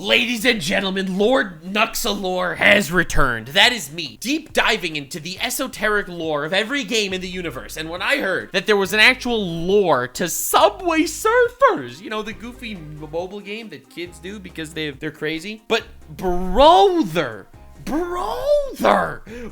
Ladies and gentlemen, Lord Nuxanor has returned. That is me, deep diving into the esoteric lore of every game in the universe. And when I heard that there was an actual lore to Subway Surfers, you know, the goofy mobile game that kids do because they're crazy. But brother,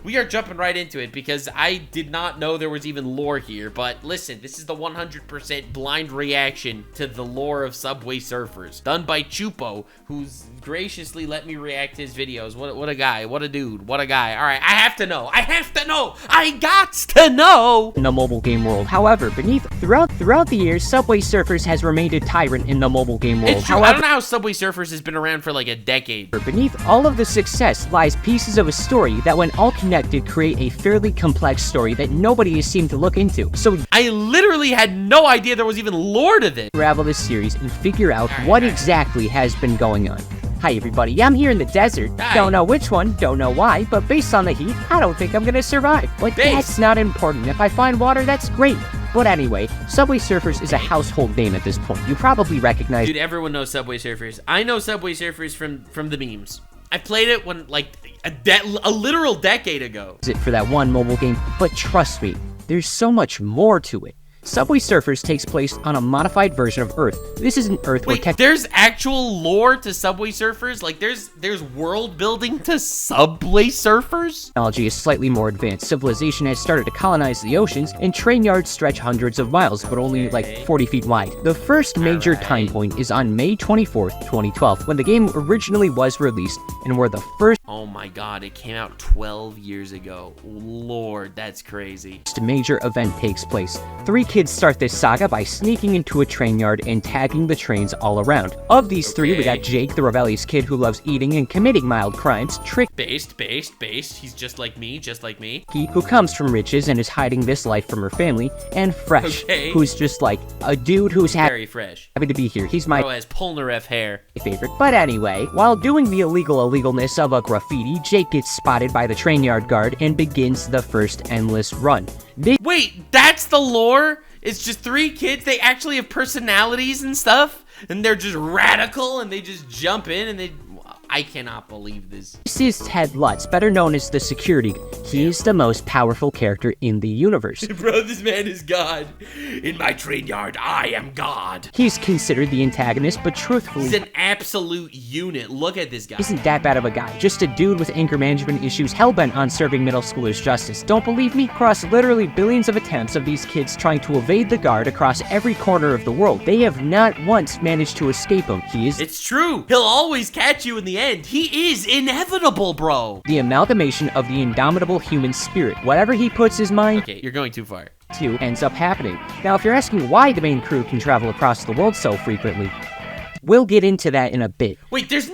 we are jumping right into it because I did not know there was even lore here. But listen, this is the 100% blind reaction to the lore of Subway Surfers, done by Chupo, who's graciously let me react to his videos. What a guy, what a dude, what a guy. All right, I have to know, I got to know. In the mobile game world. However, throughout the years, Subway Surfers has remained a tyrant in the mobile game world. It's true. However, I don't know how Subway Surfers has been around for like a decade. Beneath all of the success lies pieces of a story that, when all connected, create a fairly complex story that nobody has seemed to look into. So I literally had no idea there was even lore to this. Unravel this series and figure out what exactly has been going on. Hi everybody, I'm here in the desert. Hi. Don't know which one, don't know why, but based on the heat, I don't think I'm gonna survive. But that's not important. If I find water, that's great. But anyway, Subway Surfers is a household name at this point. You probably recognize— Dude, everyone knows Subway Surfers. I know Subway Surfers from the memes. I played it when, like, a literal decade ago. It for that one mobile game, but trust me, there's so much more to it. Subway Surfers takes place on a modified version of Earth. This is an Earth where there's actual lore to Subway Surfers? Like, there's world building to Subway Surfers? Technology is slightly more advanced. Civilization has started to colonize the oceans, and train yards stretch hundreds of miles, but only like 40 feet wide. The first major time point is on May 24th, 2012, when the game originally was released, and were the first— Oh my god, it came out 12 years ago. Lord, that's crazy. Major event takes place. 3 kids start this saga by sneaking into a train yard and tagging the trains all around. Of these 3, we got Jake, the rebellious kid who loves eating and committing mild crimes, Based, he's just like me, who comes from riches and is hiding this life from her family, and Fresh, who's just like a dude who's very fresh. Happy to be here. He's my— Bro has Polnareff hair. Favorite. But anyway, while doing the illegalness of a graffiti, Jake gets spotted by the train yard guard and begins the first endless run. Wait, that's the lore? It's just 3 kids, they actually have personalities and stuff, and they're just radical, and they just jump in, and I cannot believe this. This is Ted Lutz, better known as the security. He is the most powerful character in the universe. Bro, this man is God. In my train yard, I am God. He's considered the antagonist, but truthfully— he's an absolute unit. Look at this guy. Isn't that bad of a guy. Just a dude with anger management issues, hell-bent on serving middle schoolers justice. Don't believe me? Across literally billions of attempts of these kids trying to evade the guard across every corner of the world, they have not once managed to escape him. It's true. He'll always catch you in the end. He is inevitable, bro. The amalgamation of the indomitable human spirit. Whatever he puts his mind— Okay, you're going too far. —to ends up happening. Now, if you're asking why the main crew can travel across the world so frequently, we'll get into that in a bit. Wait, there's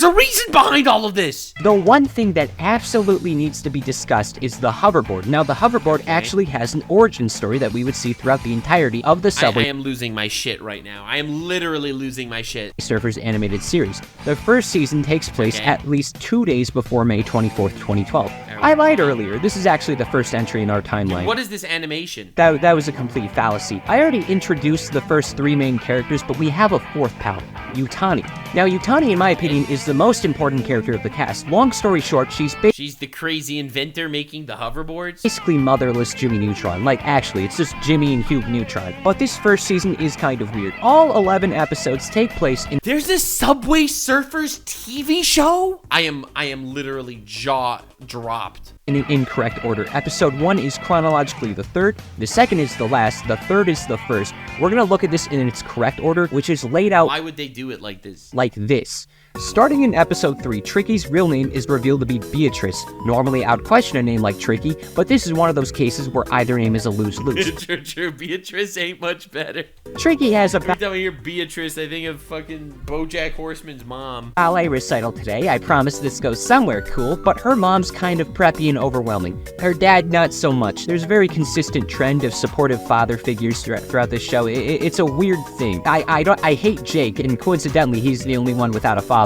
a reason behind all of this. The one thing that absolutely needs to be discussed is the hoverboard. Now, the hoverboard actually has an origin story that we would see throughout the entirety of the Subway— I am losing my shit right now. I am literally losing my shit. Surfers animated series. The first season takes place at least 2 days before May 24th, 2012. I lied earlier. This is actually the first entry in our timeline. What is this animation? That was a complete fallacy. I already introduced the first 3 main characters, but we have a 4th pal, Yutani. Now, Yutani, in my opinion, is the most important character of the cast. Long story short, she's the crazy inventor making the hoverboards? Basically motherless Jimmy Neutron. Like, actually, it's just Jimmy and Hugh Neutron. But this first season is kind of weird. All 11 episodes take place in— There's a Subway Surfers TV show? I am literally jaw dropped. In an incorrect order. Episode 1 is chronologically the 3rd, the 2nd is the last, the 3rd is the 1st. We're gonna look at this in its correct order, which is laid out— Why would they do it like this? Like this. Starting in episode 3, Tricky's real name is revealed to be Beatrice. Normally, I would question a name like Tricky, but this is one of those cases where either name is a lose-lose. True. Beatrice ain't much better. Tricky has a— Every time I hear Beatrice, I think of fucking BoJack Horseman's mom. ballet recital today. I promise this goes somewhere cool, but her mom's kind of preppy and overwhelming. Her dad, not so much. There's a very consistent trend of supportive father figures throughout this show. It's a weird thing. I hate Jake, and coincidentally, he's the only one without a father.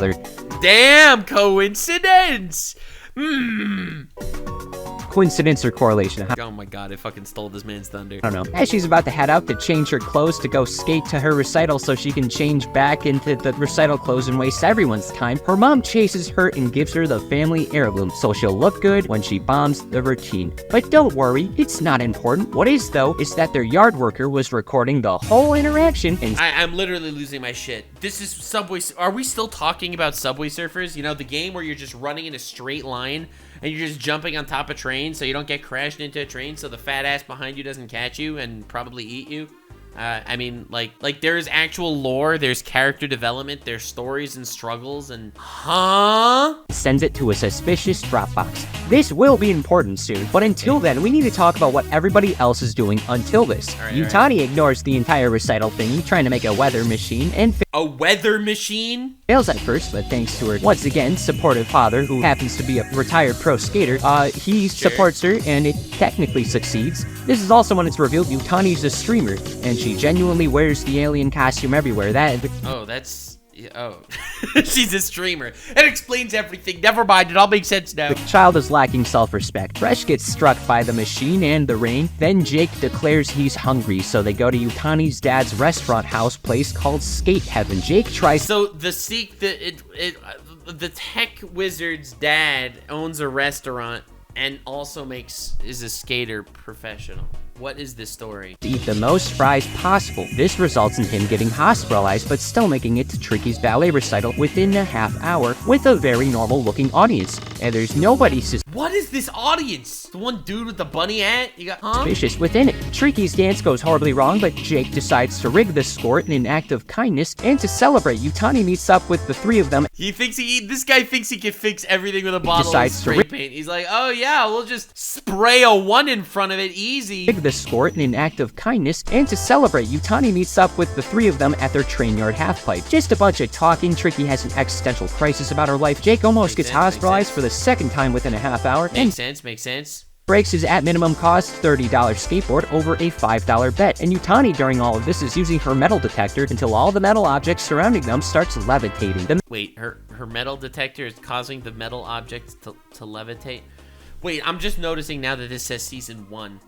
Damn coincidence! coincidence or correlation. Oh my god, I fucking stole this man's thunder. I don't know. As she's about to head out to change her clothes to go skate to her recital so she can change back into the recital clothes and waste everyone's time, her mom chases her and gives her the family heirloom so she'll look good when she bombs the routine. But don't worry, it's not important. What is though is that their yard worker was recording the whole interaction and I'm literally losing my shit. This is Subway. Are we still talking about Subway Surfers? You know, the game where you're just running in a straight line and you're just jumping on top of trains so you don't get crashed into a train so the fat ass behind you doesn't catch you and probably eat you? I mean, like there's actual lore, there's character development, there's stories and struggles and... Huh? Sends it to a suspicious Dropbox. This will be important soon, but until then, we need to talk about what everybody else is doing until this. Yutani ignores the entire recital thingy, trying to make a weather machine, and a weather machine? Fails at first, but thanks to her, once again, supportive father, who happens to be a retired pro skater, he supports her, and it technically succeeds. This is also when it's revealed Yutani's a streamer, and she genuinely wears the alien costume everywhere. Oh, that's... Oh. She's a streamer. It explains everything. Never mind, it all makes sense now. The child is lacking self-respect. Fresh gets struck by the machine and the rain. Then Jake declares he's hungry, so they go to Yutani's dad's restaurant house place called Skate Heaven. Jake tries... So the tech wizard's dad owns a restaurant and also is a skater professional. What is this story? To eat the most fries possible. This results in him getting hospitalized, but still making it to Tricky's ballet recital within a half hour with a very normal looking audience. And there's nobody What is this audience? The one dude with the bunny hat? You got, suspicious within it. Tricky's dance goes horribly wrong, but Jake decides to rig the score in an act of kindness, and to celebrate, Yutani meets up with the three of them. This guy thinks he can fix everything with a bottle of spray paint. He's like, oh yeah, we'll just spray a 1 in front of it, easy. Rig the score in an act of kindness, and to celebrate, Yutani meets up with the three of them at their train yard halfpipe. Just a bunch of talking. Tricky has an existential crisis about her life. Jake almost gets hospitalized for the second time within a half hour. Makes sense. Breaks his at minimum cost $30 skateboard over a $5 bet, and Yutani during all of this is using her metal detector until all the metal objects surrounding them starts levitating. Wait, her metal detector is causing the metal objects to levitate? Wait, I'm just noticing now that this says season 1.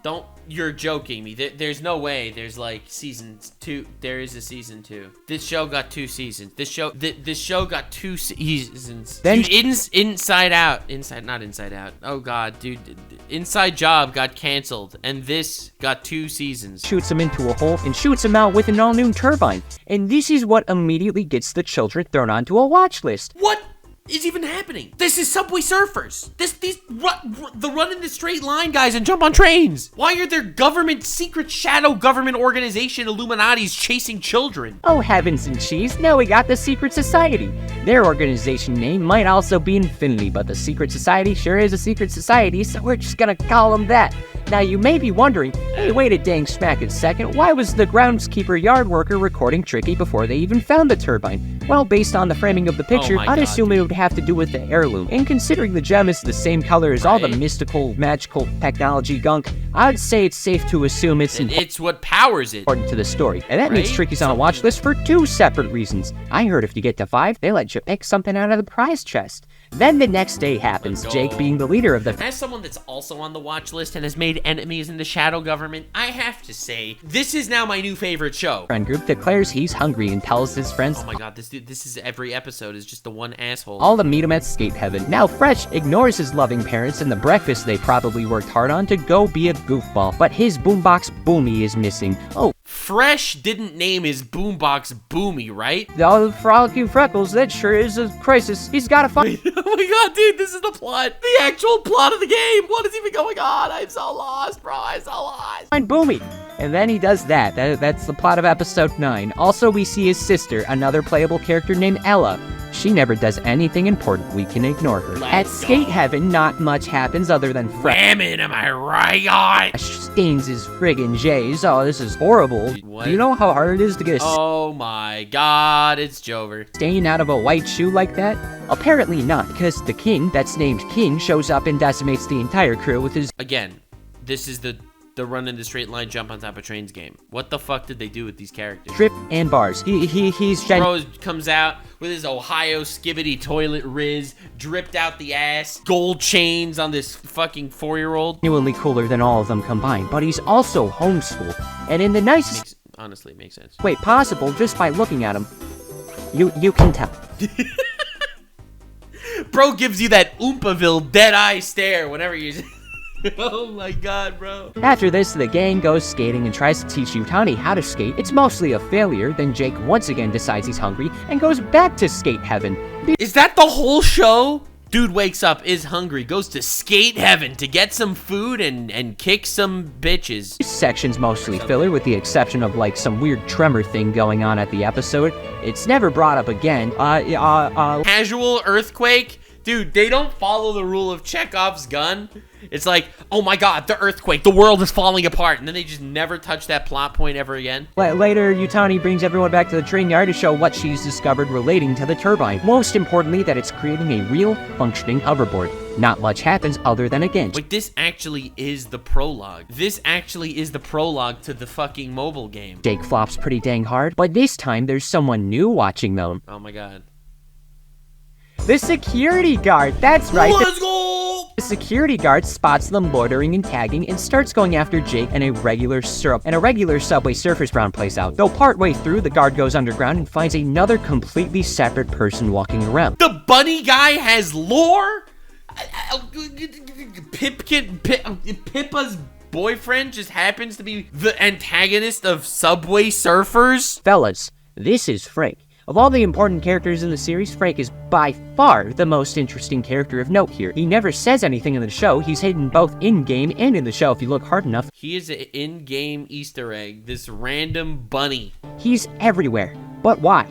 You're joking me. There's no way there's like season 2. There is a season 2. This show got 2 seasons. This show got 2 seasons. Then dude, Inside Out. Not Inside Out. Oh god, dude. Inside Job got canceled, and this got 2 seasons. Shoots him into a hole and shoots him out with an all-new turbine. And this is what immediately gets the children thrown onto a watch list. What is even happening? This is Subway Surfers. The run in the straight line guys and jump on trains. Why are there secret shadow government organization Illuminati's chasing children? Oh heavens and cheese, now we got the Secret Society. Their organization name might also be Infinity, but the Secret Society sure is a secret society, so we're just gonna call them that. Now you may be wondering, hey wait a dang smackin' second, why was the groundskeeper yard worker recording Tricky before they even found the turbine? Well, based on the framing of the picture, I'd assume it would have to do with the heirloom. And considering the gem is the same color as all the mystical, magical technology gunk, I'd say it's safe to assume it's what powers it. Important to the story. And that means Tricky's on a watch list for 2 separate reasons. I heard if you get to 5, they let you pick something out of the prize chest. Then the next day happens, Jake being the leader of the... As someone that's also on the watch list and has made enemies in the shadow government, I have to say, this is now my new favorite show. Friend group declares he's hungry and tells his friends... Oh my god, this is every episode is just the one asshole. All to meet him at Skate Heaven. Now Fresh ignores his loving parents and the breakfast they probably worked hard on to go be a goofball. But his boombox Boomy is missing. Oh. Fresh didn't name his boombox Boomy, right? Oh, frolicking freckles, that sure is a crisis. He's gotta find... Oh my god, dude, this is the plot. The actual plot of the game. What is even going on? I'm so lost, bro. I'm so lost. Find Boomy. And then he does that. That's the plot of episode 9. Also, we see his sister, another playable character named Ella. She never does anything important. We can ignore her. At Skate Heaven, not much happens other than Fresh. Damn it, am I right? Stains his friggin' J's. Oh, this is horrible. What? Do you know how hard it is to get a Oh my god, it's Jover. stain out of a white shoe like that? Apparently not, because the king, that's named King, shows up and decimates the entire crew with his... Again, this is the the run in the straight line, jump on top of trains game. What the fuck did they do with these characters? Drip and bars. He's Bro comes out with his Ohio skibbity toilet riz, dripped out the ass, gold chains on this fucking 4-year-old. Genuinely cooler than all of them combined, but he's also homeschooled. And in the nicest Honestly, it makes sense. way possible, just by looking at him, you can tell. Bro gives you that Oompaville dead-eye stare whenever you... Oh my god, bro. After this, the gang goes skating and tries to teach Yutani how to skate. It's mostly a failure. Then Jake once again decides he's hungry and goes back to skate heaven. Is that the whole show? Dude wakes up, is hungry, goes to skate heaven to get some food and kick some bitches. This section's mostly filler, with the exception of like some weird tremor thing going on at the episode. It's never brought up again. Casual earthquake? Dude, they don't follow the rule of Chekhov's gun. It's like, oh my god, the earthquake, the world is falling apart, and then they just never touch that plot point ever again. Later, Yutani brings everyone back to the train yard to show what she's discovered relating to the turbine. Most importantly, that it's creating a real, functioning hoverboard. Not much happens other than again. Wait, this actually is the prologue. This actually is the prologue to the fucking mobile game. Jake flops pretty dang hard, but this time there's someone new watching them. Oh my god. The security guard, that's right. Let's go! The security guard spots them loitering and tagging and starts going after Jake and a regular Subway Surfers ground plays out. Though partway through, the guard goes underground and finds another completely separate person walking around. The bunny guy has lore? Pippa's boyfriend just happens to be the antagonist of Subway Surfers? Fellas, this is Frank. Of all the important characters in the series, Frank is by far the most interesting character of note here. He never says anything in the show. He's hidden both in-game and in the show if you look hard enough. He is an in-game Easter egg, this random bunny. He's everywhere. But why?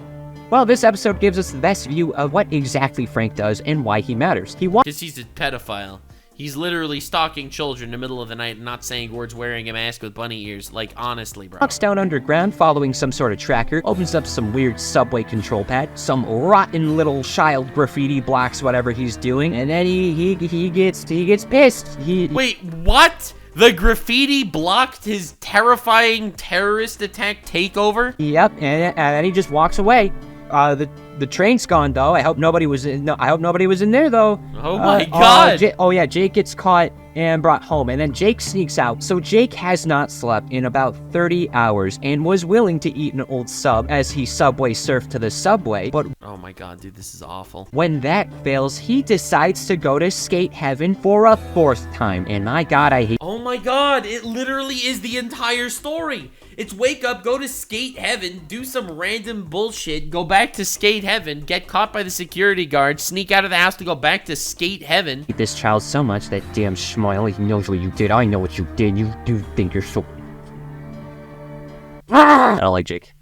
Well, this episode gives us the best view of what exactly Frank does and why he matters. Because he's a pedophile. He's literally stalking children in the middle of the night and not saying words, wearing a mask with bunny ears. Like, honestly, bro. Walks down underground following some sort of tracker, opens up some weird subway control pad, some rotten little child graffiti blocks whatever he's doing, and then he gets pissed. Wait, what? The graffiti blocked his terrifying terrorist attack takeover? Yep, and then he just walks away. The train's gone though. I hope nobody was in there though. Oh my god. Jake gets caught and brought home, and then Jake sneaks out. So Jake has not slept in about 30 hours and was willing to eat an old sub as he subway surfed to the subway, but oh my god, dude, this is awful. When that fails, he decides to go to skate heaven for a 4th time, and my god, I hate— Oh my god, it literally is the entire story. It's wake up, go to skate heaven, do some random bullshit, go back to skate heaven, get caught by the security guard, sneak out of the house to go back to skate heaven. I hate this child so much. That damn schmoil, he knows what you did. I know what you did. You do think you're so— I don't like Jake.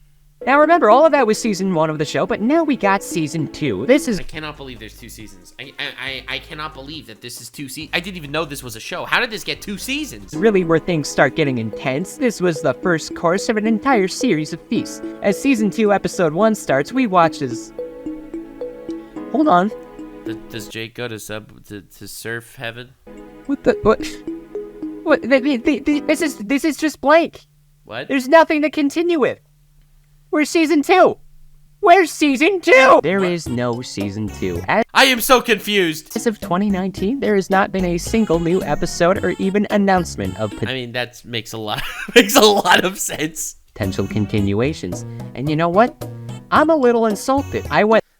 Now remember, all of that was season 1 of the show, but now we got season 2. I cannot believe there's 2 seasons. I cannot believe that this is 2 seasons. I didn't even know this was a show. How did this get 2 seasons? Really where things start getting intense. This was the first course of an entire series of feasts. As season 2 episode 1 starts, we watch as— Hold on. Does Jake go to surf heaven? What? This is just blank. What? There's nothing to continue with. Where's season 2? Where's season 2? There is no season 2. I am so confused. As of 2019, there has not been a single new episode or even announcement of I mean, that makes a lot of sense. Potential continuations. And you know what? I'm a little insulted.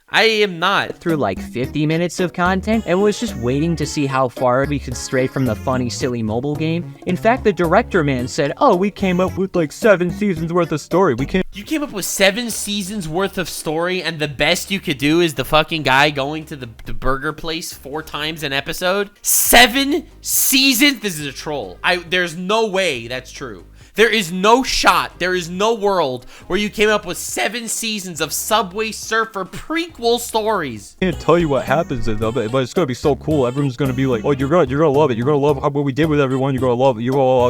I am not. Through like 50 minutes of content and was just waiting to see how far we could stray from the funny, silly mobile game. In fact, the director man said, oh, we came up with like 7 seasons worth of story. You came up with 7 seasons worth of story, and the best you could do is the fucking guy going to the burger place 4 times an episode? 7 seasons? This is a troll. There's no way that's true. There is no shot, there is no world where you came up with 7 seasons of Subway Surfer prequel stories. I can't tell you what happens in them, but it's gonna be so cool. Everyone's gonna be like, oh, you're gonna love it. You're gonna love what we did with everyone. You're gonna love it.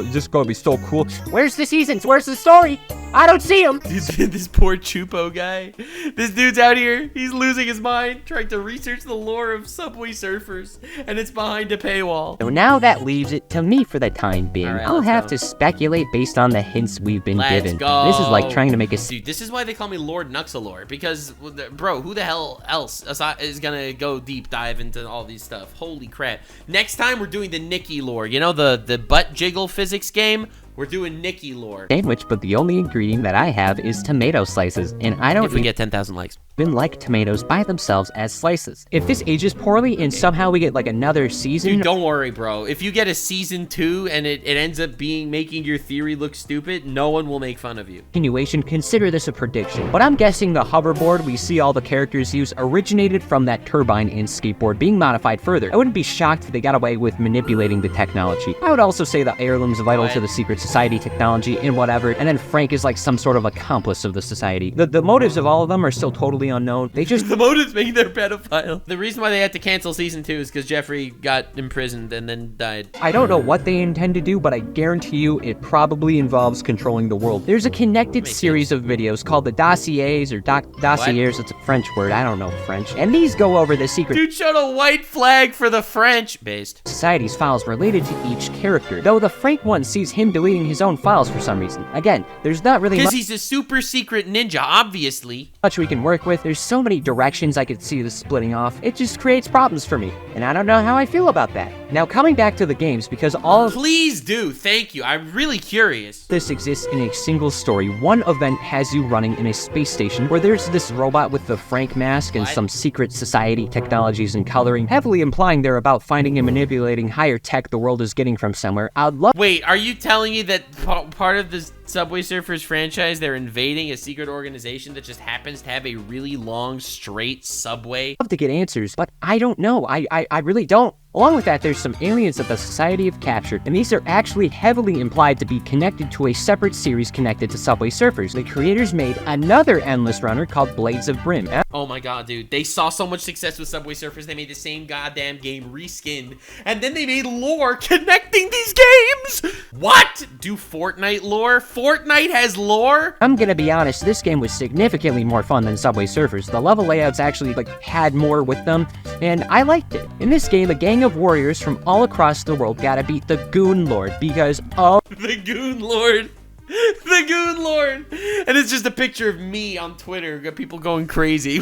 It's just gonna be so cool. Where's the seasons? Where's the story? I don't see him. This poor Chupo guy. This dude's out here. He's losing his mind trying to research the lore of Subway Surfers, and it's behind a paywall. So now that leaves it to me for the time being. All right, I'll have go. to speculate based on the hints we've been Let's given. go. This is like trying to make a Dude, this is why they call me Lord Nuxanor, because, bro, who the hell else is gonna go deep dive into all these stuff? Holy crap. Next time, we're doing the Nikki lore. You know, the butt jiggle physics game? We're doing Nikki lore. sandwich, but the only ingredient that I have is tomato slices, and I don't If we get 10,000 likes. even like tomatoes by themselves as slices. If this ages poorly and somehow we get like another season, Dude, don't worry, bro. If you get a season 2 and it ends up making your theory look stupid, no one will make fun of you. continuation, consider this a prediction. But I'm guessing the hoverboard we see all the characters use originated from that turbine and skateboard being modified further. I wouldn't be shocked if they got away with manipulating the technology. I would also say the heirloom's vital to the secret society technology and whatever, and then Frank is like some sort of accomplice of the society. The motives of all of them are still totally unknown. They just The motives making their pedophile. The reason why they had to cancel season 2 is because Jeffrey got imprisoned and then died. I don't know what they intend to do, but I guarantee you it probably involves controlling the world. There's a connected series of videos called the dossiers or dossiers. It's a French word. I don't know French. And these go over the secret Dude showed a white flag for the French. Based. society's files related to each character, though the Frank one sees him deleting his own files for some reason. Again, there's not really Because he's a super secret ninja, obviously. much we can work with. There's so many directions I could see this splitting off. It just creates problems for me, and I don't know how I feel about that. Now, coming back to the games, because all of Please do. Thank you. I'm really curious. this exists in a single story. One event has you running in a space station where there's this robot with the Frank mask and What? some secret society technologies and coloring, heavily implying they're about finding and manipulating higher tech the world is getting from somewhere. I'd love Wait, are you telling me that part of the Subway Surfers franchise, they're invading a secret organization that just happens to have a really long, straight subway? to get answers, but I don't know. I really don't. Along with that, there's some aliens that the Society have captured, and these are actually heavily implied to be connected to a separate series connected to Subway Surfers. The creators made another endless runner called Blades of Brim. Oh my god, dude. They saw so much success with Subway Surfers, they made the same goddamn game reskinned, and then they made lore connecting these games! What? Do Fortnite lore? Fortnite has lore? I'm gonna be honest, this game was significantly more fun than Subway Surfers. The level layouts actually had more with them, and I liked it. In this game, a gang of warriors from all across the world gotta beat the Goon Lord because The Goon Lord. The Goon Lord. And it's just a picture of me on Twitter. Got people going crazy.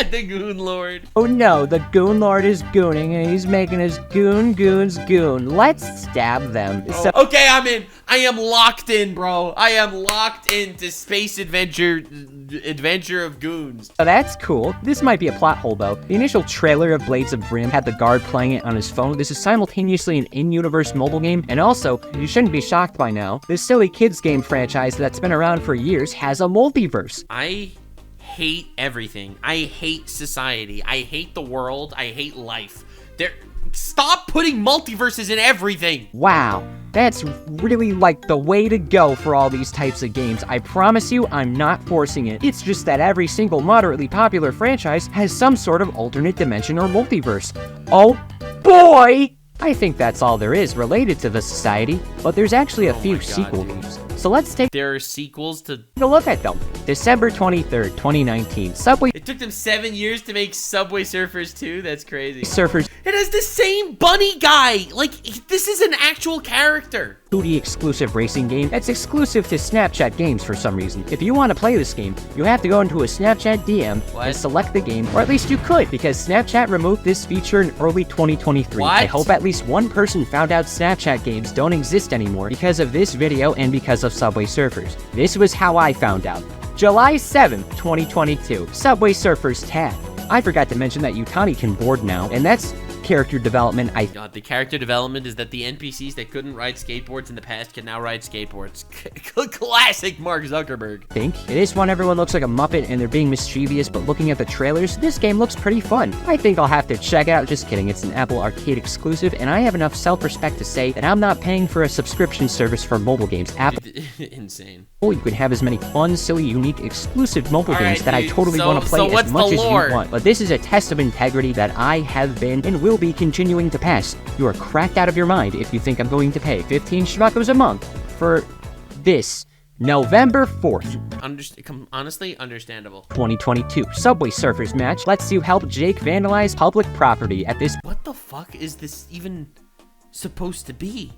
The Goon Lord. oh no, the Goon Lord is gooning and he's making his goons goon. Let's stab them. So Okay, I'm in. I am locked in, bro. I am locked into space adventure of goons. that's cool. This might be a plot hole though. The initial trailer of Blades of Brim had the guard playing it on his phone. This is simultaneously an in-universe mobile game, and also, you shouldn't be shocked by now, this silly kids game franchise that's been around for years has a multiverse. I hate everything. I hate society. I hate the world. I hate life. Stop putting multiverses in everything. Wow, that's really like the way to go for all these types of games. I promise you, I'm not forcing it. It's just that every single moderately popular franchise has some sort of alternate dimension or multiverse. Oh boy! I think that's all there is related to the Society, but there's actually a few my God, sequel dude. games. So let's take There are sequels to... a look at them. December 23rd, 2019, Subway It took them 7 years to make Subway Surfers 2? That's crazy. Surfers It has the same bunny guy. Like, this is an actual character. 2D exclusive racing game that's exclusive to Snapchat games for some reason. If you want to play this game, you have to go into a Snapchat DM What? and select the game, or at least you could, because Snapchat removed this feature in early 2023. What? I hope at least one person found out Snapchat games don't exist anymore because of this video and because of Subway Surfers. This was how I found out. July 7th, 2022, Subway Surfers tab. I forgot to mention that Yutani can board now, and that's character development, God, the character development is that the NPCs that couldn't ride skateboards in the past can now ride skateboards. Classic Mark Zuckerberg. think. In this one, everyone looks like a Muppet and they're being mischievous, but looking at the trailers, this game looks pretty fun. I think I'll have to check it out. Just kidding, it's an Apple Arcade exclusive, and I have enough self-respect to say that I'm not paying for a subscription service for mobile games. Apple, Insane. you can have as many fun, silly, unique, exclusive mobile games that I totally so- want to play so as what's much the as you lore? want. But this is a test of integrity that I have been and will be continuing to pass. You are cracked out of your mind if you think I'm going to pay 15 schmuckos a month for this. November 4th, Honestly, understandable. 2022 Subway Surfers match lets you help Jake vandalize public property at this. What the fuck is this even supposed to be?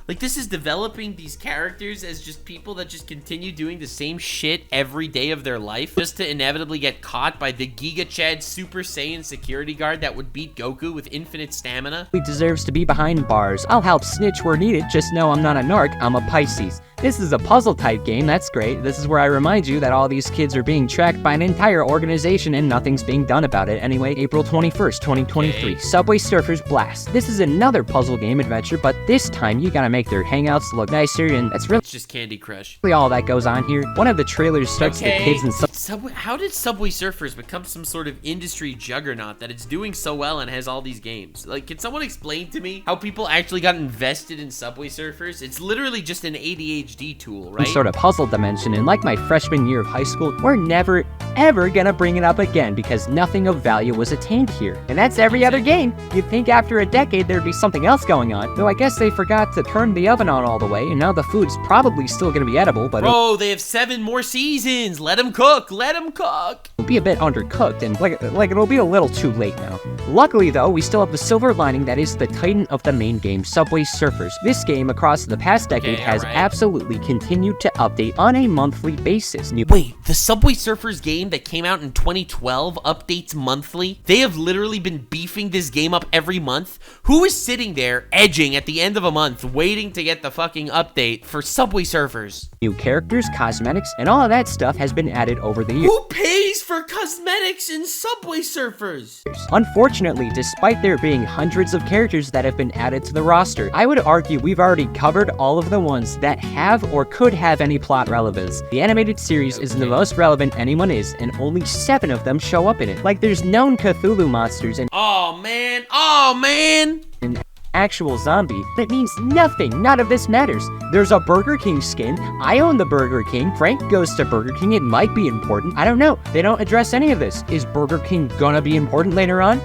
Like, this is developing these characters as just people that just continue doing the same shit every day of their life, just to inevitably get caught by the Giga Chad Super Saiyan security guard that would beat Goku with infinite stamina. He deserves to be behind bars. I'll help snitch where needed, just know I'm not a narc, I'm a Pisces. This is a puzzle type game, that's great. This is where I remind you that all these kids are being tracked by an entire organization and nothing's being done about it. Anyway, April 21st, 2023, Okay. Subway Surfers Blast. This is another puzzle game adventure, but this time you gotta make their hangouts look nicer, and that's really It's just Candy Crush. all that goes on here. One of the trailers starts the kids in Subway. How did Subway Surfers become some sort of industry juggernaut that it's doing so well and has all these games? Like, can someone explain to me how people actually got invested in Subway Surfers? It's literally just an ADHD tool, right? sort of puzzle dimension, and like my freshman year of high school, we're never ever gonna bring it up again because nothing of value was attained here. And that's every other game. You'd think after a decade there'd be something else going on, though I guess they forgot to turn the oven on all the way, and now the food's probably still gonna be edible, but Bro, they have 7 more seasons. Let them cook. Let them cook. it'll be a bit undercooked, and like it'll be a little too late now. Luckily though, we still have the silver lining that is the titan of the main game, Subway Surfers. This game across the past decade Okay, has alright. absolutely continued to update on a monthly basis. Wait, the Subway Surfers game that came out in 2012 updates monthly? They have literally been beefing this game up every month? Who is sitting there edging at the end of a month waiting to get the fucking update for Subway Surfers? New characters, cosmetics, and all of that stuff has been added over the years. Who pays for cosmetics in Subway Surfers? Unfortunately, despite there being hundreds of characters that have been added to the roster, I would argue we've already covered all of the ones that have or could have any plot relevance. The animated series is the most relevant anyone is, and only 7 of them show up in it. Like, there's known Cthulhu monsters and Oh man, oh man! an actual zombie. That means nothing. None of this matters. There's a Burger King skin. I own the Burger King. Frank goes to Burger King. It might be important. I don't know. They don't address any of this. Is Burger King gonna be important later on?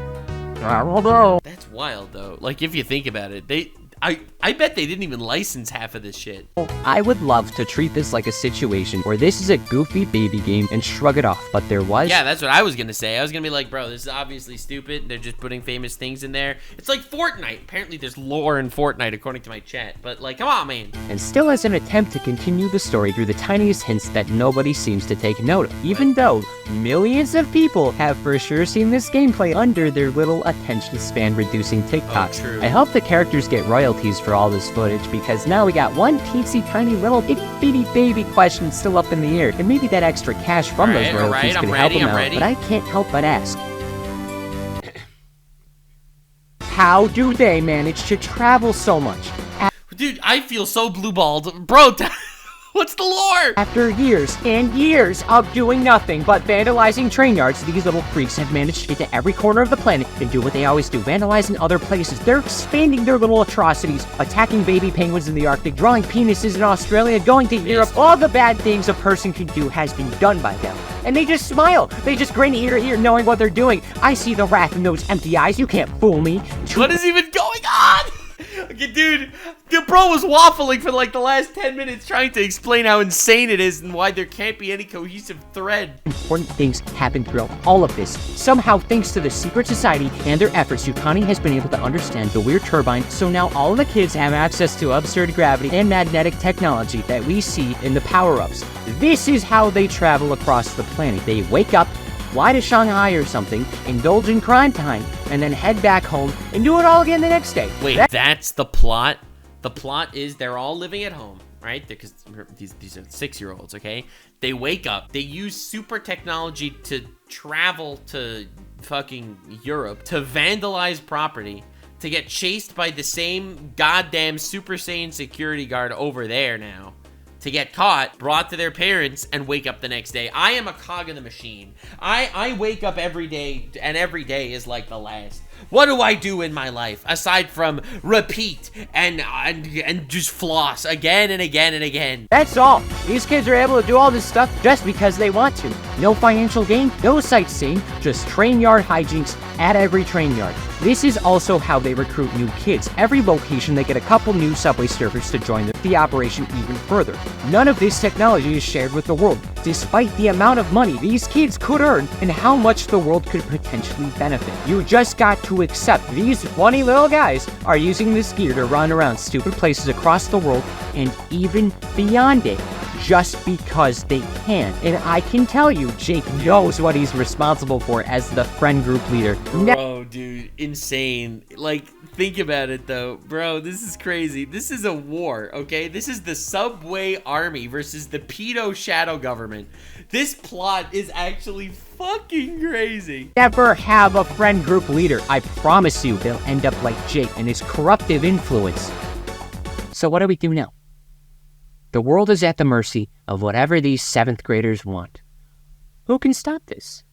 I don't know. That's wild though. Like, if you think about it, I bet they didn't even license half of this shit. I would love to treat this like a situation where this is a goofy baby game and shrug it off, but there was... Yeah, that's what I was gonna say. I was gonna be like, bro, this is obviously stupid. They're just putting famous things in there. It's like Fortnite. Apparently there's lore in Fortnite according to my chat. But like, come on, man. and still as an attempt to continue the story through the tiniest hints that nobody seems to take note of, even though millions of people have for sure seen this gameplay under their little attention span reducing TikToks. true. I hope the characters get royalties for all this footage, because now we got one teensy tiny little itty bitty baby question still up in the air, and maybe that extra cash from those Alright, royalties alright, could I'm help ready, them I'm out, ready. but I can't help but ask. How do they manage to travel so much? Dude, I feel so blue-balled. Bro, what's the lore? After years and years of doing nothing but vandalizing train yards, these little freaks have managed to get to every corner of the planet and do what they always do, vandalizing other places. They're expanding their little atrocities, attacking baby penguins in the Arctic, drawing penises in Australia, going to Europe. All the bad things a person can do has been done by them. And they just smile. They just grin ear to ear knowing what they're doing. I see the wrath in those empty eyes. You can't fool me. What is even going on? Okay, dude, the bro was waffling for like the last 10 minutes trying to explain how insane it is and why there can't be any cohesive thread. Important things happen throughout all of this. Somehow, thanks to the secret society and their efforts, Yukani has been able to understand the weird turbine, so now all the kids have access to absurd gravity and magnetic technology that we see in the power-ups. This is how they travel across the planet. They wake up, fly to Shanghai or something, indulge in crime time, and then head back home and do it all again the next day. Wait, that's the plot? The plot is they're all living at home, right? Because these are 6-year-olds, okay? They wake up, they use super technology to travel to fucking Europe to vandalize property. to get chased by the same goddamn Super Saiyan security guard over there now, to get caught, brought to their parents, and wake up the next day. I am a cog in the machine. I wake up every day, and every day is like the last. What do I do in my life aside from repeat and just floss again and again and again? That's all. These kids are able to do all this stuff just because they want to. No financial gain, no sightseeing, just train yard hijinks at every train yard. This is also how they recruit new kids. Every location they get a couple new Subway surfers to join the operation even further. None of this technology is shared with the world, despite the amount of money these kids could earn and how much the world could potentially benefit. You just got to accept these funny little guys are using this gear to run around stupid places across the world and even beyond it, just because they can. And I can tell you, Jake knows what he's responsible for as the friend group leader. Bro, dude, insane. Like, think about it though. Bro, this is crazy. This is a war, okay? This is the Subway Army versus the pedo shadow government. This plot is actually fucking crazy. Never have a friend group leader. I promise you, they'll end up like Jake and his corruptive influence. So what do we do now? The world is at the mercy of whatever these 7th graders want. Who can stop this?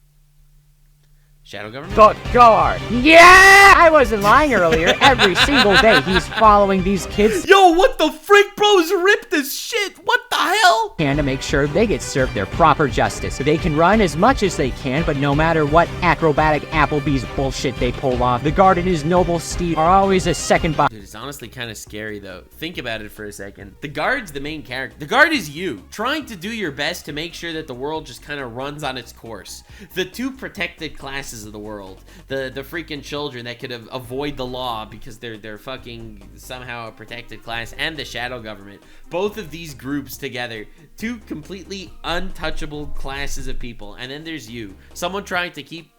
Shadow government? The guard! Yeah! I wasn't lying earlier. Every single day he's following these kids. Yo, what the freak, bros? Ripped this shit! What the hell? And to make sure they get served their proper justice. They can run as much as they can, but no matter what acrobatic Applebee's bullshit they pull off, the guard and his noble steed are always a second behind. Dude, it's honestly kind of scary though. Think about it for a second. The guard's the main character. The guard is you, trying to do your best to make sure that the world just kind of runs on its course. The two protected classes of the world, the freaking children that could avoid the law because they're fucking somehow a protected class, and the shadow government. Both of these groups together, two completely untouchable classes of people. And then there's you, someone trying to keep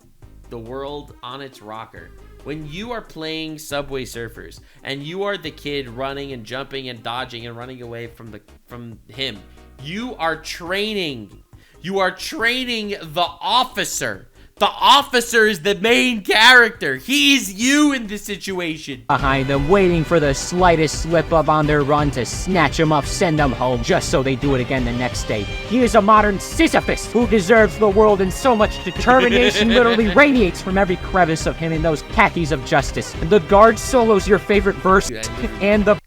the world on its rocker. When you are playing Subway Surfers and you are the kid running and jumping and dodging and running away from him, you are training. You are training the officer. The officer is the main character. He's you in this situation. Behind them, waiting for the slightest slip up on their run to snatch them up, send them home, just so they do it again the next day. He is a modern Sisyphus who deserves the world, and so much determination literally radiates from every crevice of him in those khakis of justice. The guard solo's your favorite verse, and the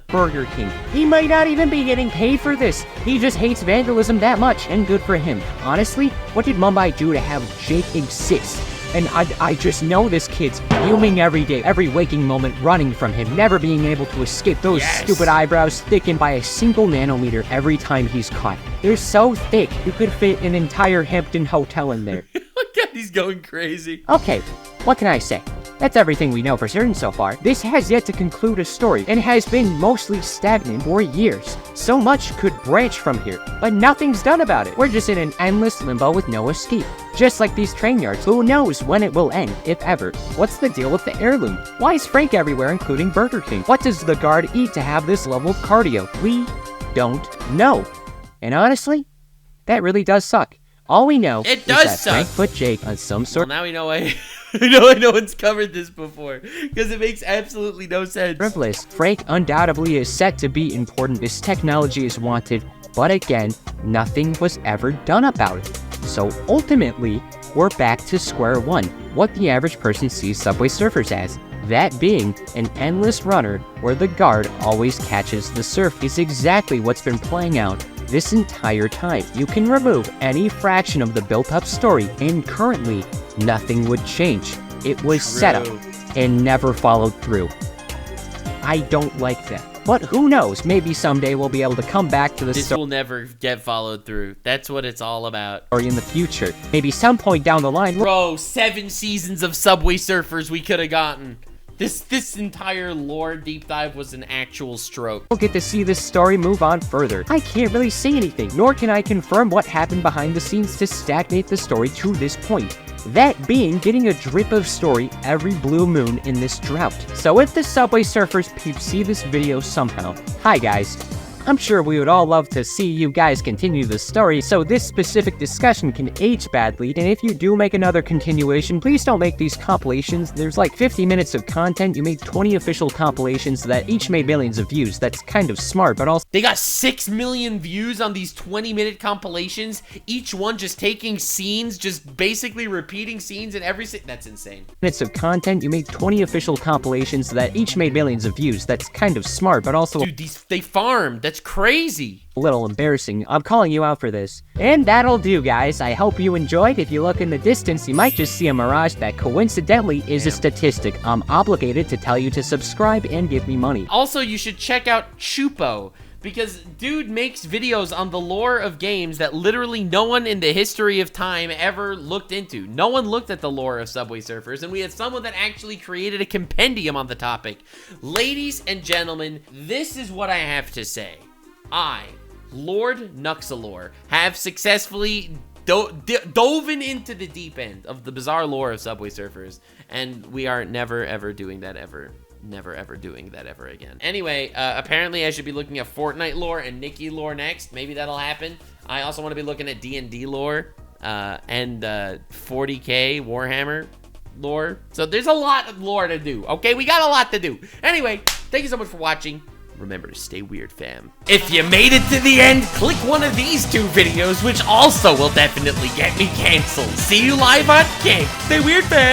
Burger King. He might not even be getting paid for this. He just hates vandalism that much, and good for him. Honestly, what did Mumbai do to have Jake exist? And I just know this kid's fuming every day, every waking moment, running from him, never being able to escape those stupid eyebrows thickened by a single nanometer every time he's caught. They're so thick, you could fit an entire Hampton hotel in there. Look at, he's going crazy. Okay, what can I say? That's everything we know for certain so far. This has yet to conclude a story, and has been mostly stagnant for years. So much could branch from here, but nothing's done about it. We're just in an endless limbo with no escape. Just like these train yards, who knows when it will end, if ever. What's the deal with the heirloom? Why is Frank everywhere, including Burger King? What does the guard eat to have this level of cardio? We don't know. And honestly, that really does suck. All we know is that Frank put Jake on some sort. Well, now we know why. I know no one's covered this before, because it makes absolutely no sense. Frivolous. Frank undoubtedly is set to be important. This technology is wanted, but again, nothing was ever done about it. So ultimately, we're back to square one. What the average person sees Subway Surfers as. That being an endless runner where the guard always catches the surf is exactly what's been playing out this entire time. You can remove any fraction of the built-up story, and currently, nothing would change. It was set up and never followed through. I don't like that. But who knows, maybe someday we'll be able to come back to this will never get followed through. That's what it's all about. Or in the future. Maybe some point down the line. Bro, 7 seasons of Subway Surfers we could have gotten. This entire lore deep dive was an actual stroke. We'll get to see this story move on further. I can't really say anything, nor can I confirm what happened behind the scenes to stagnate the story to this point. That being getting a drip of story every blue moon in this drought. So if the Subway Surfers peeps see this video somehow, hi guys, I'm sure we would all love to see you guys continue the story, so this specific discussion can age badly, and if you do make another continuation, please don't make these compilations. There's like 50 minutes of content, you made 20 official compilations that each made millions of views. That's kind of smart, but also They got 6 million views on these 20-minute compilations, each one just taking scenes, just basically repeating scenes in every that's insane. minutes of content, you made 20 official compilations that each made millions of views. That's kind of smart, but also Dude, they farmed. That's crazy. a little embarrassing. I'm calling you out for this. And that'll do, guys. I hope you enjoyed. If you look in the distance, you might just see a mirage that coincidentally is a statistic. I'm obligated to tell you to subscribe and give me money. Also, you should check out Chupo, because dude makes videos on the lore of games that literally no one in the history of time ever looked into. No one looked at the lore of Subway Surfers, and we had someone that actually created a compendium on the topic. Ladies and gentlemen, this is what I have to say. I, Lord Nuxanor, have successfully dove into the deep end of the bizarre lore of Subway Surfers, and we are never ever doing that ever. Never ever doing that ever again. Anyway, apparently I should be looking at Fortnite lore and Nikki lore next. Maybe that'll happen. I also want to be looking at D&D lore and 40k Warhammer lore. So there's a lot of lore to do, okay? We got a lot to do. Anyway, thank you so much for watching. Remember to stay weird, fam. If you made it to the end, click one of these 2 videos, which also will definitely get me canceled. See you live on Kick. Stay weird, fam.